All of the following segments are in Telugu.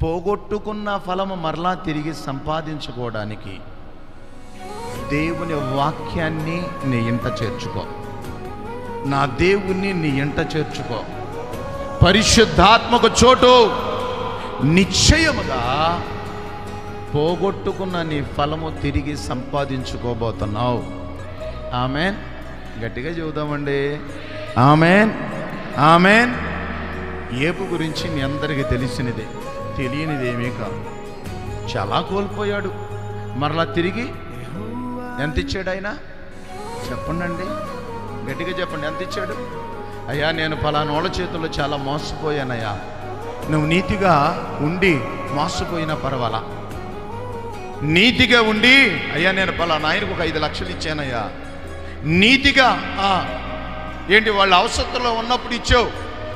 పోగొట్టుకున్న ఫలము మరలా తిరిగి సంపాదించుకోవడానికి దేవుని వాక్యాన్ని నీ ఇంట చేర్చుకో. నా దేవుణ్ణి నీ ఇంట చేర్చుకో. పరిశుద్ధాత్మకు చోటు. నిశ్చయముగా పోగొట్టుకున్న నీ ఫలము తిరిగి సంపాదించుకోబోతున్నావు. ఆమెన్. గట్టిగా చెబుదామండి. Amen, amen. ఏపు గురించి మీ అందరికీ తెలిసినదే, తెలియనిదేమీ కాదు. చాలా కోల్పోయాడు, మరలా తిరిగి ఎంత ఇచ్చాడు ఆయన? చెప్పండి, గట్టిగా చెప్పండి. ఎంత ఇచ్చాడు? అయ్యా, నేను ఫలానోళ్ళ చేతుల్లో చాలా మోసపోయానయ్యా. నువ్వు నీతిగా ఉండి మోసపోయినా పర్వాలా. నీతిగా ఉండి, అయ్యా నేను ఫలానా ఆయనకు ఒక 5 లక్షలు ఇచ్చానయ్యా. నీతిగా ఏంటి, వాళ్ళ అవసరంలో ఉన్నప్పుడు ఇచ్చావు,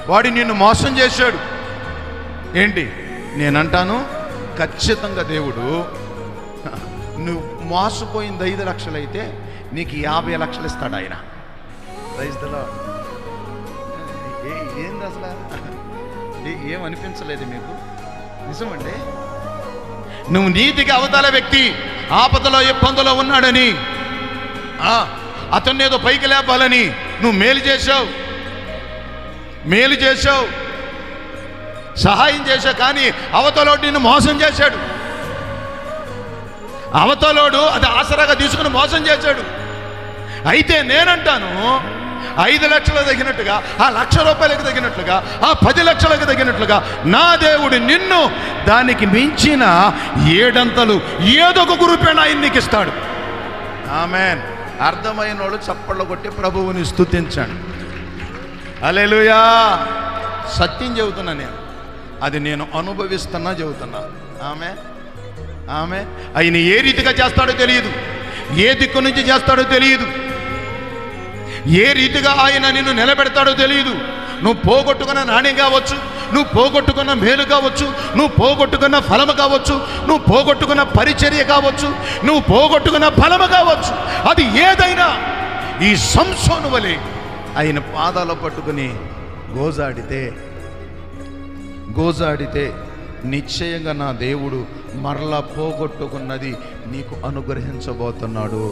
వాడు నిన్ను మోసం చేశాడు ఏంటి? నేనంటాను, ఖచ్చితంగా దేవుడు నువ్వు మోసపోయింది 5 లక్షలు అయితే నీకు 50 లక్షలు ఇస్తాడు ఆయన. ఏంది అసలు? ఏమనిపించలేదు మీకు? నిజమండి. నువ్వు నీతిగా అవతల వ్యక్తి ఆపదలో ఇబ్బందులో ఉన్నాడని, అతన్ని ఏదో పైకి లేపాలని నువ్వు మేలు చేశావు, సహాయం చేశావు. కానీ అవతలోడు నిన్ను మోసం చేశాడు. అవతలోడు అది ఆసరాగా తీసుకుని మోసం చేశాడు. అయితే నేనంటాను, 5 లక్షలు తగినట్టుగా, ఆ 1,00,000 రూపాయలకు తగినట్లుగా, ఆ 10 లక్షలకు తగినట్లుగా నా దేవుడు నిన్ను దానికి మించిన 7 అంతలు ఏదో ఒక రూపేణ ఆయన నీకు ఇస్తాడు. ఆమెన్. అర్థమైన వాళ్ళు చప్పట్లు కొట్టి ప్రభువుని స్తుతించండి. హల్లెలూయా. సత్యం చెబుతున్నా నేను, అది నేను అనుభవిస్తున్నా చెబుతున్నా. ఆమె ఆయన ఏ రీతిగా చేస్తాడో తెలియదు, ఏ దిక్కు నుంచి చేస్తాడో తెలియదు, ఏ రీతిగా ఆయన నిన్ను నిలబెడతాడో తెలియదు. నువ్వు పోగొట్టుకున్న నాణ్యం కావచ్చు, నువ్వు పోగొట్టుకున్న మేలు కావచ్చు, నువ్వు పోగొట్టుకున్న ఫలము కావచ్చు, నువ్వు పోగొట్టుకున్న పరిచర్య కావచ్చు, నువ్వు పోగొట్టుకున్న ఫలము కావచ్చు, అది ఏదైనా ఈ సంసోను వలె ఆయన పాదాలు పట్టుకుని గోజాడితే నిశ్చయంగా నా దేవుడు మరలా పోగొట్టుకున్నది నీకు అనుగ్రహించబోతున్నాడు.